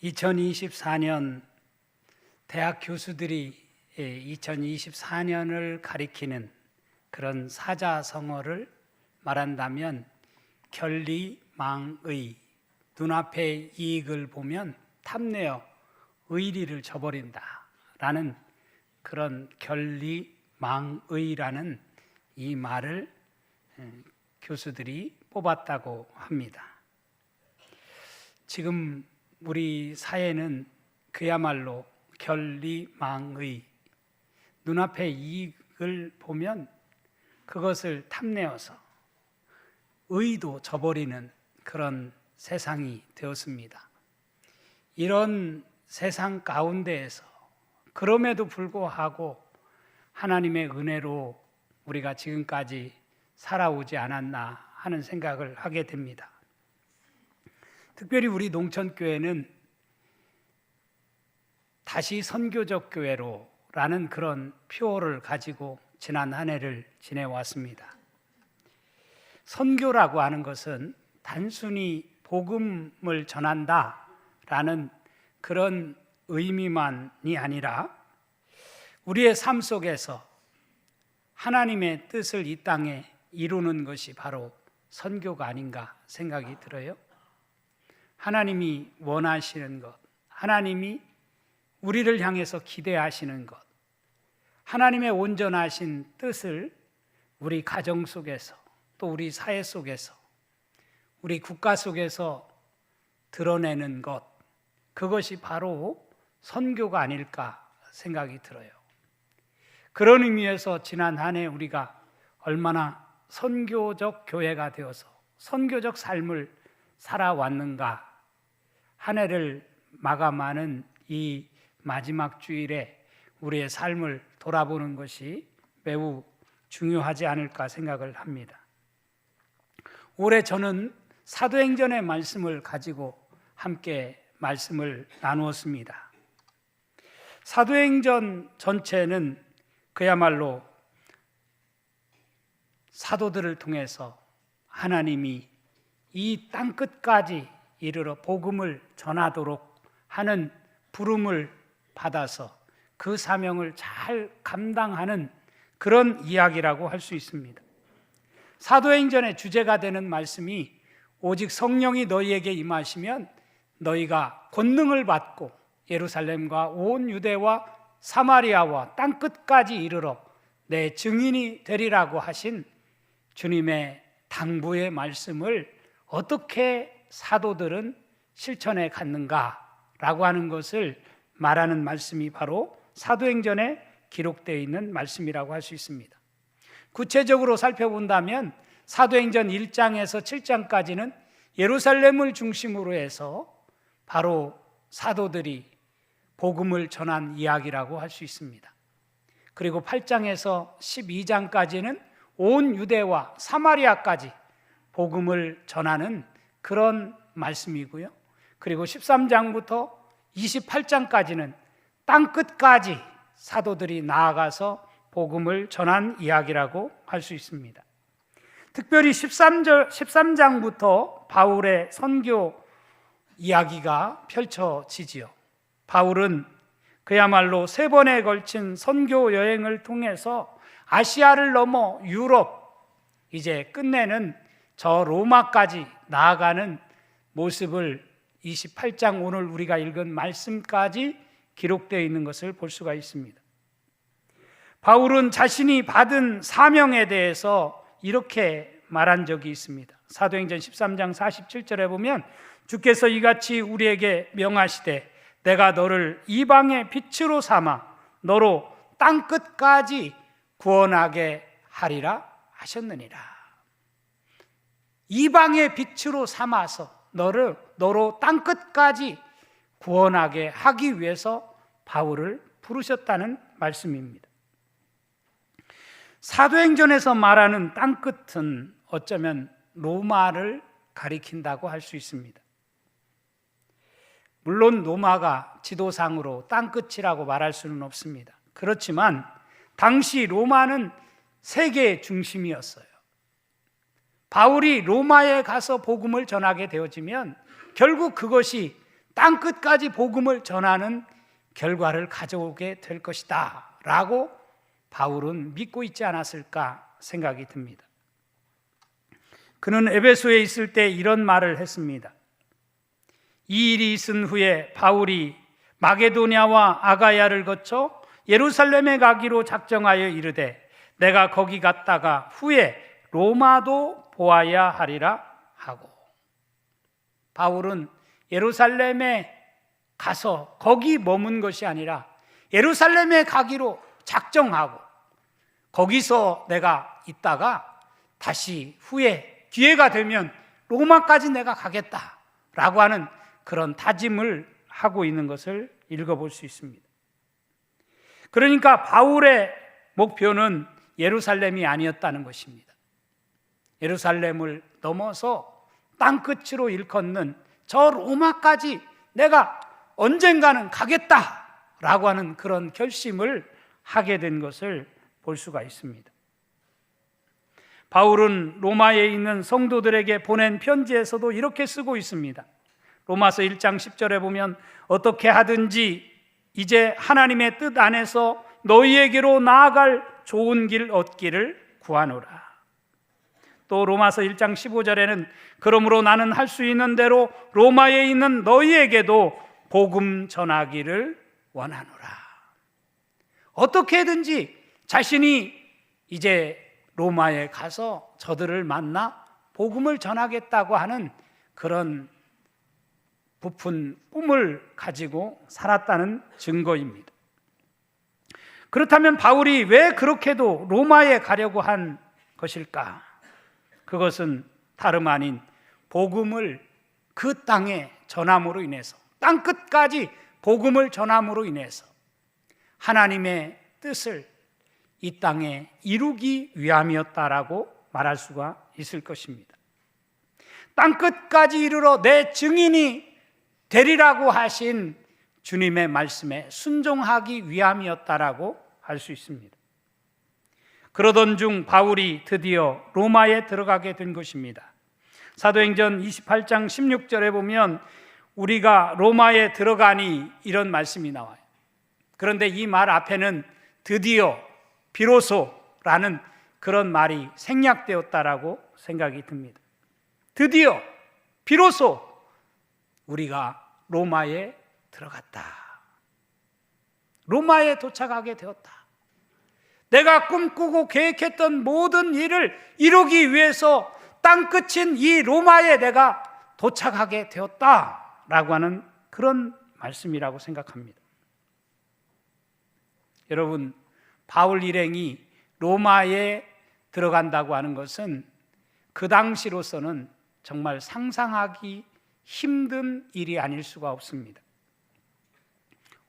2024년 대학 교수들이 2024년을 가리키는 그런 사자성어를 말한다면 결리망의, 눈앞의 이익을 보면 탐내어 의리를 저버린다 라는 그런 결리망의라는 이 말을 교수들이 뽑았다고 합니다. 지금 우리 사회는 그야말로 결리망의, 눈앞의 이익을 보면 그것을 탐내어서 의도 저버리는 그런 세상이 되었습니다. 이런 세상 가운데에서 그럼에도 불구하고 하나님의 은혜로 우리가 지금까지 살아오지 않았나 하는 생각을 하게 됩니다. 특별히 우리 농천교회는 다시 선교적 교회로 라는 그런 표어를 가지고 지난 한 해를 지내왔습니다. 선교라고 하는 것은 단순히 복음을 전한다 라는 그런 의미만이 아니라 우리의 삶 속에서 하나님의 뜻을 이 땅에 이루는 것이 바로 선교가 아닌가 생각이 들어요. 하나님이 원하시는 것, 하나님이 우리를 향해서 기대하시는 것, 하나님의 온전하신 뜻을 우리 가정 속에서 또 우리 사회 속에서 우리 국가 속에서 드러내는 것, 그것이 바로 선교가 아닐까 생각이 들어요. 그런 의미에서 지난 한 해 우리가 얼마나 선교적 교회가 되어서 선교적 삶을 살아왔는가, 한 해를 마감하는 이 마지막 주일에 우리의 삶을 돌아보는 것이 매우 중요하지 않을까 생각을 합니다. 올해 저는 사도행전의 말씀을 가지고 함께 말씀을 나누었습니다. 사도행전 전체는 그야말로 사도들을 통해서 하나님이 이 땅끝까지 이르러 복음을 전하도록 하는 부름을 받아서 그 사명을 잘 감당하는 그런 이야기라고 할 수 있습니다. 사도행전의 주제가 되는 말씀이 오직 성령이 너희에게 임하시면 너희가 권능을 받고 예루살렘과 온 유대와 사마리아와 땅끝까지 이르러 내 증인이 되리라고 하신 주님의 당부의 말씀을 어떻게 사도들은 실천해 갔는가라고 하는 것을 말하는 말씀이 바로 사도행전에 기록되어 있는 말씀이라고 할 수 있습니다. 구체적으로 살펴본다면 사도행전 1장에서 7장까지는 예루살렘을 중심으로 해서 바로 사도들이 복음을 전한 이야기라고 할 수 있습니다. 그리고 8장에서 12장까지는 온 유대와 사마리아까지 복음을 전하는 그런 말씀이고요. 그리고 13장부터 28장까지는 땅끝까지 사도들이 나아가서 복음을 전한 이야기라고 할 수 있습니다. 특별히 13장부터 바울의 선교 이야기가 펼쳐지지요. 바울은 그야말로 3번에 걸친 선교 여행을 통해서 아시아를 넘어 유럽, 이제 끝내는 저 로마까지 나아가는 모습을 28장 오늘 우리가 읽은 말씀까지 기록되어 있는 것을 볼 수가 있습니다. 바울은 자신이 받은 사명에 대해서 이렇게 말한 적이 있습니다. 사도행전 13장 47절에 보면 주께서 이같이 우리에게 명하시되 내가 너를 이방의 빛으로 삼아 너로 땅끝까지 구원하게 하리라 하셨느니라. 이방의 빛으로 삼아서 너로 땅끝까지 구원하게 하기 위해서 바울을 부르셨다는 말씀입니다. 사도행전에서 말하는 땅끝은 어쩌면 로마를 가리킨다고 할 수 있습니다. 물론 로마가 지도상으로 땅끝이라고 말할 수는 없습니다. 그렇지만 당시 로마는 세계의 중심이었어요. 바울이 로마에 가서 복음을 전하게 되어지면 결국 그것이 땅끝까지 복음을 전하는 결과를 가져오게 될 것이다 라고 바울은 믿고 있지 않았을까 생각이 듭니다. 그는 에베소에 있을 때 이런 말을 했습니다. 이 일이 있은 후에 바울이 마게도냐와 아가야를 거쳐 예루살렘에 가기로 작정하여 이르되 내가 거기 갔다가 후에 로마도 보아야 하리라 하고, 바울은 예루살렘에 가서 거기 머문 것이 아니라 예루살렘에 가기로 작정하고 거기서 내가 있다가 다시 후에 기회가 되면 로마까지 내가 가겠다라고 하는 그런 다짐을 하고 있는 것을 읽어볼 수 있습니다. 그러니까 바울의 목표는 예루살렘이 아니었다는 것입니다. 예루살렘을 넘어서 땅끝으로 일컫는 저 로마까지 내가 언젠가는 가겠다라고 하는 그런 결심을 하게 된 것을 볼 수가 있습니다. 바울은 로마에 있는 성도들에게 보낸 편지에서도 이렇게 쓰고 있습니다. 로마서 1장 10절에 보면 어떻게 하든지 이제 하나님의 뜻 안에서 너희에게로 나아갈 좋은 길 얻기를 구하노라. 또 로마서 1장 15절에는 그러므로 나는 할 수 있는 대로 로마에 있는 너희에게도 복음 전하기를 원하노라. 어떻게든지 자신이 이제 로마에 가서 저들을 만나 복음을 전하겠다고 하는 그런 부푼 꿈을 가지고 살았다는 증거입니다. 그렇다면 바울이 왜 그렇게도 로마에 가려고 한 것일까? 그것은 다름 아닌 복음을 그 땅에 전함으로 인해서, 땅끝까지 복음을 전함으로 인해서 하나님의 뜻을 이 땅에 이루기 위함이었다라고 말할 수가 있을 것입니다. 땅끝까지 이르러 내 증인이 되리라고 하신 주님의 말씀에 순종하기 위함이었다라고 할 수 있습니다. 그러던 중 바울이 드디어 로마에 들어가게 된 것입니다. 사도행전 28장 16절에 보면 우리가 로마에 들어가니 이런 말씀이 나와요. 그런데 이 말 앞에는 드디어, 비로소라는 그런 말이 생략되었다라고 생각이 듭니다. 드디어, 비로소 우리가 로마에 들어갔다. 로마에 도착하게 되었다. 내가 꿈꾸고 계획했던 모든 일을 이루기 위해서 땅끝인 이 로마에 내가 도착하게 되었다라고 하는 그런 말씀이라고 생각합니다. 여러분, 바울 일행이 로마에 들어간다고 하는 것은 그 당시로서는 정말 상상하기 힘든 일이 아닐 수가 없습니다.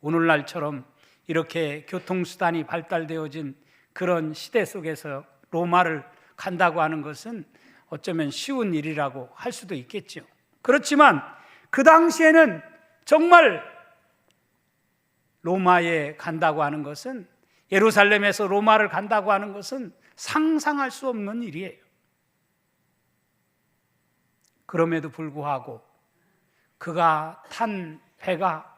오늘날처럼 이렇게 교통수단이 발달되어진 그런 시대 속에서 로마를 간다고 하는 것은 어쩌면 쉬운 일이라고 할 수도 있겠죠. 그렇지만 그 당시에는 정말 로마에 간다고 하는 것은, 예루살렘에서 로마를 간다고 하는 것은 상상할 수 없는 일이에요. 그럼에도 불구하고 그가 탄 배가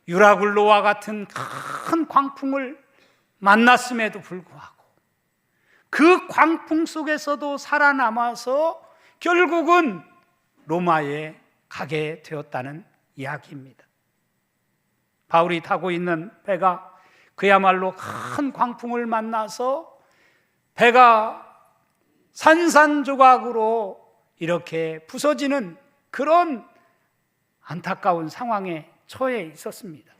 유라굴로와 같은 큰 광풍을 만났음에도 불구하고 그 광풍 속에서도 살아남아서 결국은 로마에 가게 되었다는 이야기입니다. 바울이 타고 있는 배가 그야말로 큰 광풍을 만나서 배가 산산조각으로 이렇게 부서지는 그런 안타까운 상황에 처해 있었습니다.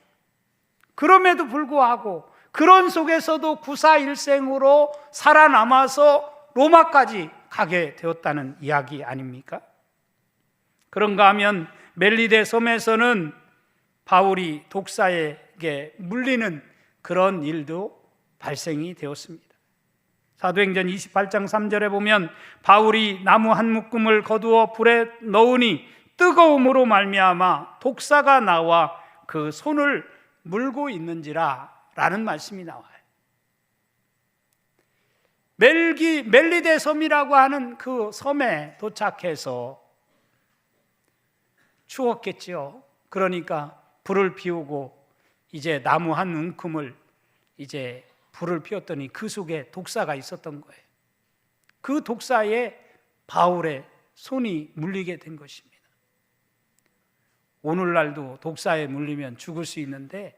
그럼에도 불구하고 그런 속에서도 구사일생으로 살아남아서 로마까지 가게 되었다는 이야기 아닙니까? 그런가 하면 멜리데 섬에서는 바울이 독사에게 물리는 그런 일도 발생이 되었습니다. 사도행전 28장 3절에 보면 바울이 나무 한 묶음을 거두어 불에 넣으니 뜨거움으로 말미암아 독사가 나와 그 손을 물고 있는지라 라는 말씀이 나와요. 멜리데 섬이라고 하는 그 섬에 도착해서 추웠겠지요. 그러니까 불을 피우고 이제 나무 한 움큼을 이제 불을 피웠더니 그 속에 독사가 있었던 거예요. 그 독사에 바울의 손이 물리게 된 것입니다. 오늘날도 독사에 물리면 죽을 수 있는데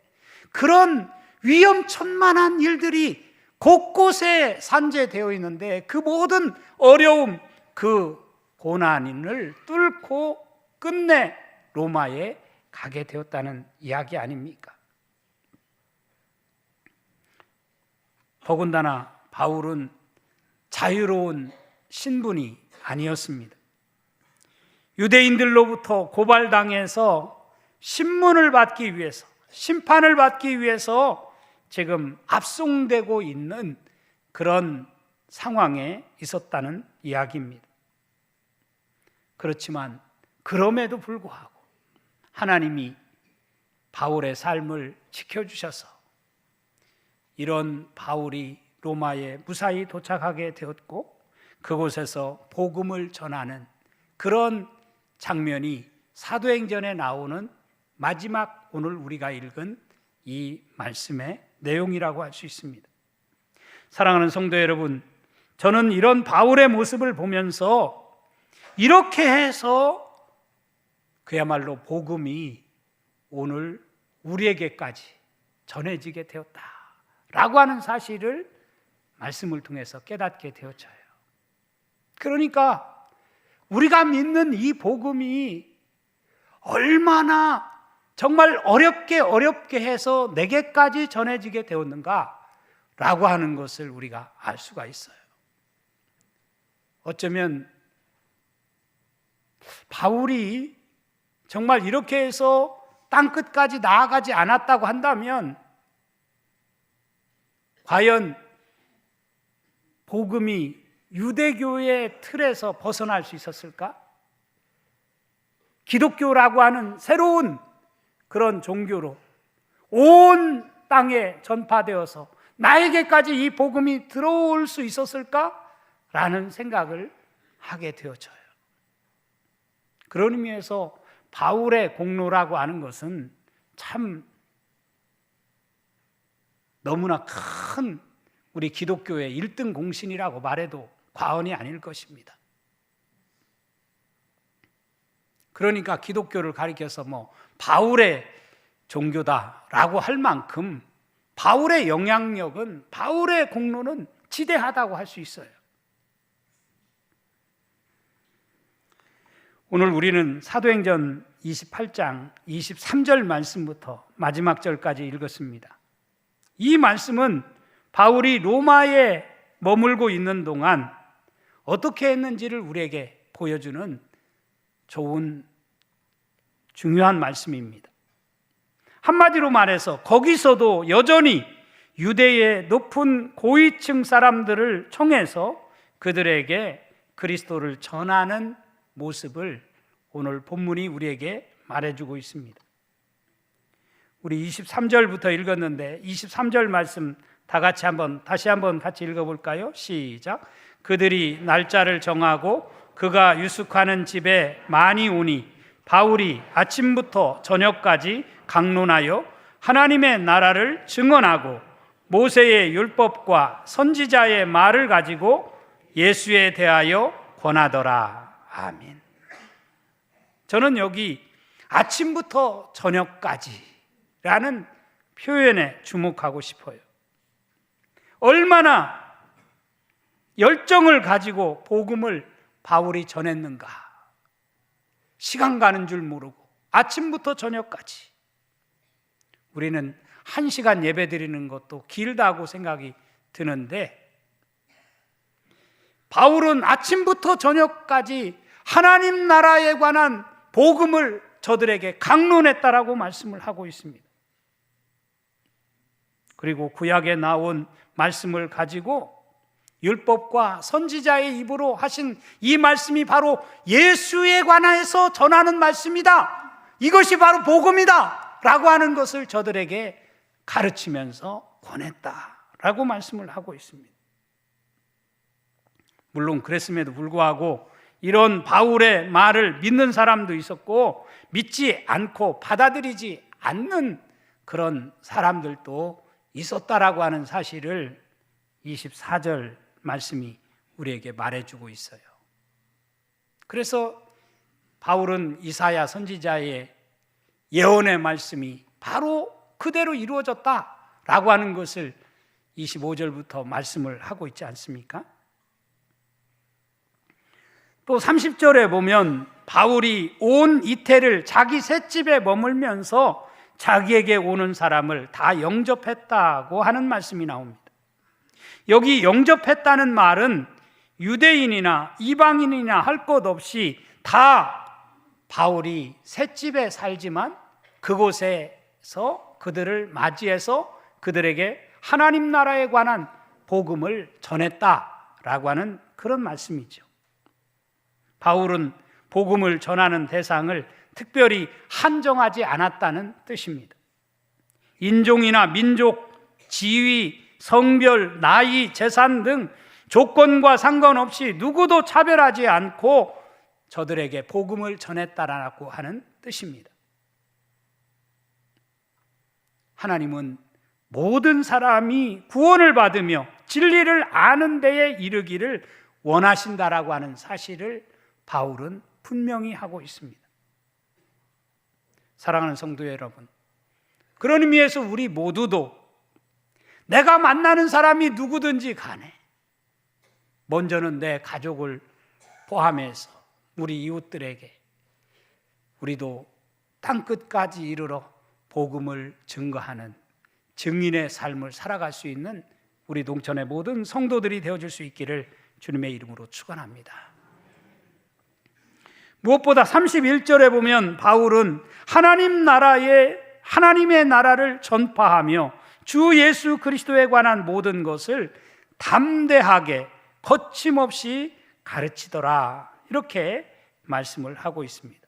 그런 위험천만한 일들이 곳곳에 산재되어 있는데 그 모든 어려움, 그 고난을 뚫고 끝내 로마에 가게 되었다는 이야기 아닙니까? 더군다나 바울은 자유로운 신분이 아니었습니다. 유대인들로부터 고발당해서 신문을 받기 위해서, 심판을 받기 위해서 지금 압송되고 있는 그런 상황에 있었다는 이야기입니다. 그렇지만 그럼에도 불구하고 하나님이 바울의 삶을 지켜주셔서 이런 바울이 로마에 무사히 도착하게 되었고 그곳에서 복음을 전하는 그런 장면이 사도행전에 나오는 마지막 오늘 우리가 읽은 이 말씀의 내용이라고 할 수 있습니다. 사랑하는 성도 여러분, 저는 이런 바울의 모습을 보면서 이렇게 해서 그야말로 복음이 오늘 우리에게까지 전해지게 되었다라고 하는 사실을 말씀을 통해서 깨닫게 되었어요. 그러니까 우리가 믿는 이 복음이 얼마나 정말 어렵게 해서 내게까지 전해지게 되었는가라고 하는 것을 우리가 알 수가 있어요. 어쩌면 바울이 정말 이렇게 해서 땅끝까지 나아가지 않았다고 한다면 과연 복음이 유대교의 틀에서 벗어날 수 있었을까? 기독교라고 하는 새로운 그런 종교로 온 땅에 전파되어서 나에게까지 이 복음이 들어올 수 있었을까? 라는 생각을 하게 되어져요. 그런 의미에서 바울의 공로라고 하는 것은 참 너무나 큰 우리 기독교의 1등 공신이라고 말해도 과언이 아닐 것입니다. 그러니까 기독교를 가리켜서 바울의 종교다라고 할 만큼 바울의 영향력은, 바울의 공로는 지대하다고 할 수 있어요. 오늘 우리는 사도행전 28장 23절 말씀부터 마지막 절까지 읽었습니다. 이 말씀은 바울이 로마에 머물고 있는 동안 어떻게 했는지를 우리에게 보여주는 좋은 중요한 말씀입니다. 한마디로 말해서 거기서도 여전히 유대의 높은 고위층 사람들을 청해서 그들에게 그리스도를 전하는 모습을 오늘 본문이 우리에게 말해주고 있습니다. 우리 23절부터 읽었는데 23절 말씀 다시 한번 같이 읽어볼까요? 시작. 그들이 날짜를 정하고 그가 유숙하는 집에 많이 오니 바울이 아침부터 저녁까지 강론하여 하나님의 나라를 증언하고 모세의 율법과 선지자의 말을 가지고 예수에 대하여 권하더라. 아멘. 저는 여기 아침부터 저녁까지라는 표현에 주목하고 싶어요. 얼마나 열정을 가지고 복음을 바울이 전했는가. 시간 가는 줄 모르고 아침부터 저녁까지. 우리는 1시간 예배 드리는 것도 길다고 생각이 드는데 바울은 아침부터 저녁까지 하나님 나라에 관한 복음을 저들에게 강론했다라고 말씀을 하고 있습니다. 그리고 구약에 나온 말씀을 가지고 율법과 선지자의 입으로 하신 이 말씀이 바로 예수에 관해서 전하는 말씀이다. 이것이 바로 복음이다 라고 하는 것을 저들에게 가르치면서 권했다라고 말씀을 하고 있습니다. 물론 그랬음에도 불구하고 이런 바울의 말을 믿는 사람도 있었고 믿지 않고 받아들이지 않는 그런 사람들도 있었다라고 하는 사실을 24절 말씀이 우리에게 말해주고 있어요. 그래서 바울은 이사야 선지자의 예언의 말씀이 바로 그대로 이루어졌다라고 하는 것을 25절부터 말씀을 하고 있지 않습니까? 또 30절에 보면 바울이 온 이태를 자기 셋집에 머물면서 자기에게 오는 사람을 다 영접했다고 하는 말씀이 나옵니다. 여기 영접했다는 말은 유대인이나 이방인이나 할 것 없이 다 바울이 셋집에 살지만 그곳에서 그들을 맞이해서 그들에게 하나님 나라에 관한 복음을 전했다라고 하는 그런 말씀이죠. 바울은 복음을 전하는 대상을 특별히 한정하지 않았다는 뜻입니다. 인종이나 민족, 지위, 성별, 나이, 재산 등 조건과 상관없이 누구도 차별하지 않고 저들에게 복음을 전했다라고 하는 뜻입니다. 하나님은 모든 사람이 구원을 받으며 진리를 아는 데에 이르기를 원하신다라고 하는 사실을 바울은 분명히 하고 있습니다. 사랑하는 성도 여러분, 그런 의미에서 우리 모두도 내가 만나는 사람이 누구든지 간에 먼저는 내 가족을 포함해서 우리 이웃들에게 우리도 땅끝까지 이르러 복음을 증거하는 증인의 삶을 살아갈 수 있는 우리 농촌의 모든 성도들이 되어줄 수 있기를 주님의 이름으로 축원합니다. 무엇보다 31절에 보면 바울은 하나님의 나라를 전파하며 주 예수 그리스도에 관한 모든 것을 담대하게 거침없이 가르치더라, 이렇게 말씀을 하고 있습니다.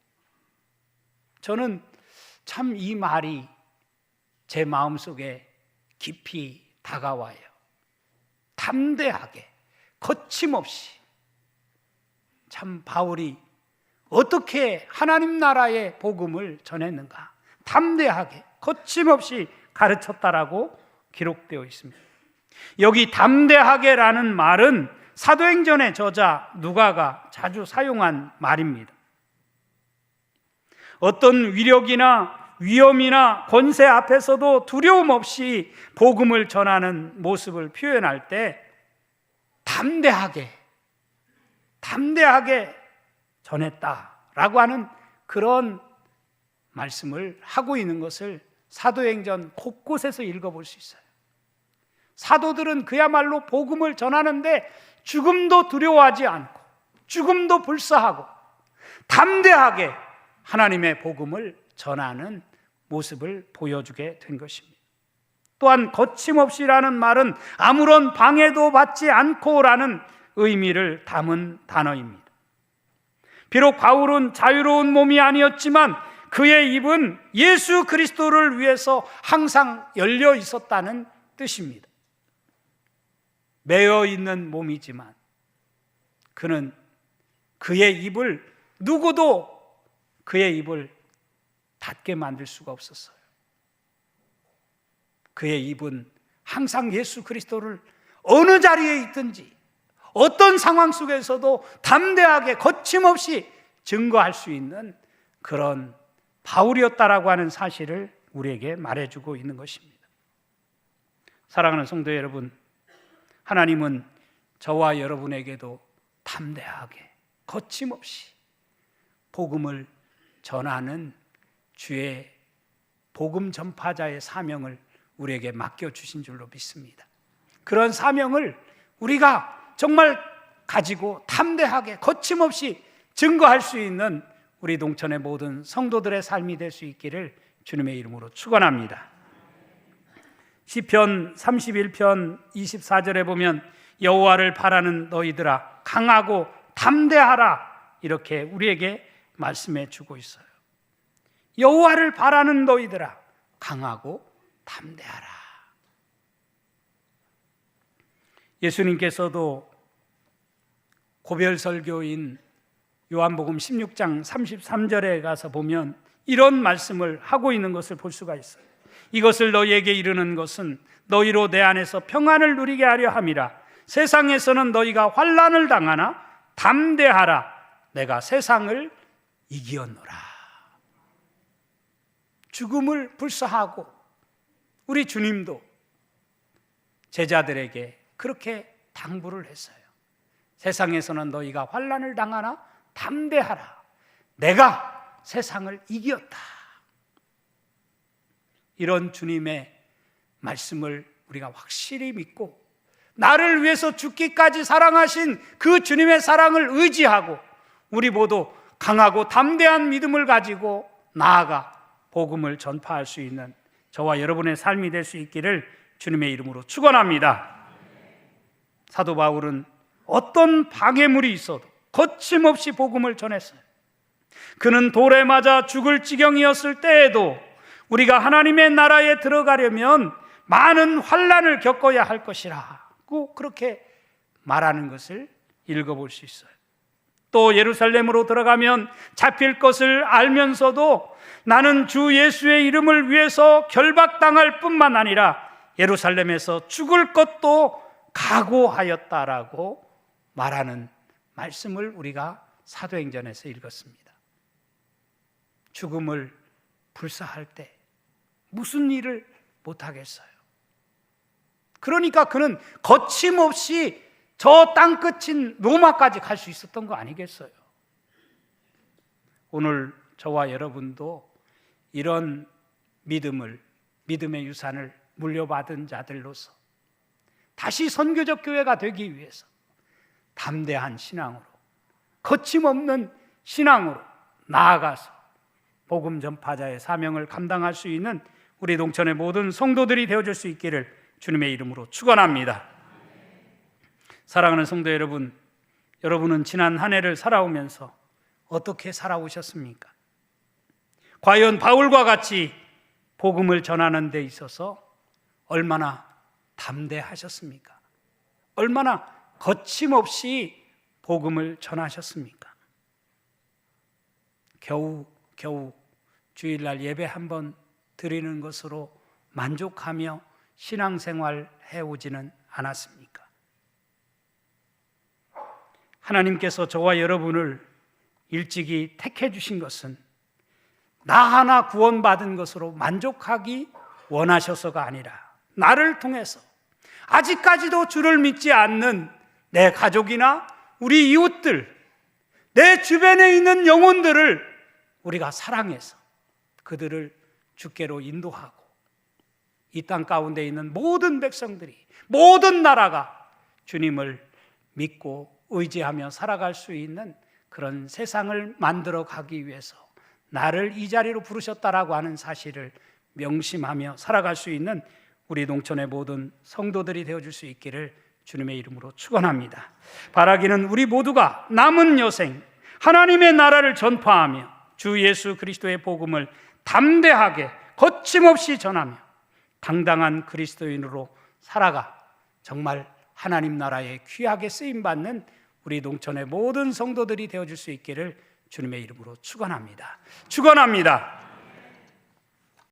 저는 참 이 말이 제 마음속에 깊이 다가와요. 담대하게 거침없이. 참 바울이 어떻게 하나님 나라의 복음을 전했는가? 담대하게 거침없이 가르쳤다라고 기록되어 있습니다. 여기 담대하게라는 말은 사도행전의 저자 누가가 자주 사용한 말입니다. 어떤 위력이나 위험이나 권세 앞에서도 두려움 없이 복음을 전하는 모습을 표현할 때 담대하게 전했다라고 하는 그런 말씀을 하고 있는 것을 사도행전 곳곳에서 읽어볼 수 있어요. 사도들은 그야말로 복음을 전하는데 죽음도 두려워하지 않고 죽음도 불사하고 담대하게 하나님의 복음을 전하는 모습을 보여주게 된 것입니다. 또한 거침없이라는 말은 아무런 방해도 받지 않고라는 의미를 담은 단어입니다. 비록 바울은 자유로운 몸이 아니었지만 그의 입은 예수 그리스도를 위해서 항상 열려 있었다는 뜻입니다. 매여 있는 몸이지만 그는 누구도 그의 입을 닫게 만들 수가 없었어요. 그의 입은 항상 예수 그리스도를 어느 자리에 있든지 어떤 상황 속에서도 담대하게 거침없이 증거할 수 있는 그런 바울이었다라고 하는 사실을 우리에게 말해주고 있는 것입니다. 사랑하는 성도 여러분, 하나님은 저와 여러분에게도 담대하게 거침없이 복음을 전하는 주의 복음 전파자의 사명을 우리에게 맡겨주신 줄로 믿습니다. 그런 사명을 우리가 정말 가지고 담대하게 거침없이 증거할 수 있는 우리 동천의 모든 성도들의 삶이 될 수 있기를 주님의 이름으로 축원합니다. 시편 31편 24절에 보면 여호와를 바라는 너희들아 강하고 담대하라, 이렇게 우리에게 말씀해 주고 있어요. 여호와를 바라는 너희들아 강하고 담대하라. 예수님께서도 고별설교인 요한복음 16장 33절에 가서 보면 이런 말씀을 하고 있는 것을 볼 수가 있어요. 이것을 너희에게 이르는 것은 너희로 내 안에서 평안을 누리게 하려 함이라. 세상에서는 너희가 환난을 당하나 담대하라. 내가 세상을 이기었노라. 죽음을 불사하고 우리 주님도 제자들에게 그렇게 당부를 했어요. 세상에서는 너희가 환난을 당하나 담대하라. 내가 세상을 이겼다. 이런 주님의 말씀을 우리가 확실히 믿고 나를 위해서 죽기까지 사랑하신 그 주님의 사랑을 의지하고 우리 모두 강하고 담대한 믿음을 가지고 나아가 복음을 전파할 수 있는 저와 여러분의 삶이 될 수 있기를 주님의 이름으로 축원합니다. 사도 바울은 어떤 방해물이 있어도 거침없이 복음을 전했어요. 그는 돌에 맞아 죽을 지경이었을 때에도 우리가 하나님의 나라에 들어가려면 많은 환난을 겪어야 할 것이라고 그렇게 말하는 것을 읽어볼 수 있어요. 또 예루살렘으로 들어가면 잡힐 것을 알면서도 나는 주 예수의 이름을 위해서 결박당할 뿐만 아니라 예루살렘에서 죽을 것도 각오하였다라고 말하는 말씀을 우리가 사도행전에서 읽었습니다. 죽음을 불사할 때 무슨 일을 못하겠어요. 그러니까 그는 거침없이 저 땅끝인 로마까지 갈 수 있었던 거 아니겠어요? 오늘 저와 여러분도 이런 믿음의 유산을 물려받은 자들로서 다시 선교적 교회가 되기 위해서 담대한 신앙으로, 거침없는 신앙으로 나아가서 복음 전파자의 사명을 감당할 수 있는 우리 동천의 모든 성도들이 되어줄 수 있기를 주님의 이름으로 축원합니다. 사랑하는 성도 여러분, 여러분은 지난 한 해를 살아오면서 어떻게 살아오셨습니까? 과연 바울과 같이 복음을 전하는 데 있어서 얼마나 담대하셨습니까? 얼마나 거침없이 복음을 전하셨습니까? 겨우 주일날 예배 한번 드리는 것으로 만족하며 신앙생활 해오지는 않았습니까? 하나님께서 저와 여러분을 일찍이 택해 주신 것은 나 하나 구원받은 것으로 만족하기 원하셔서가 아니라 나를 통해서 아직까지도 주를 믿지 않는 내 가족이나 우리 이웃들, 내 주변에 있는 영혼들을 우리가 사랑해서 그들을 주께로 인도하고 이 땅 가운데 있는 모든 백성들이, 모든 나라가 주님을 믿고 의지하며 살아갈 수 있는 그런 세상을 만들어 가기 위해서 나를 이 자리로 부르셨다라고 하는 사실을 명심하며 살아갈 수 있는 우리 농촌의 모든 성도들이 되어줄 수 있기를 주님의 이름으로 축원합니다. 바라기는 우리 모두가 남은 여생 하나님의 나라를 전파하며 주 예수 그리스도의 복음을 담대하게 거침없이 전하며 당당한 그리스도인으로 살아가 정말 하나님 나라에 귀하게 쓰임받는 우리 농촌의 모든 성도들이 되어줄 수 있기를 주님의 이름으로 축원합니다. 축원합니다.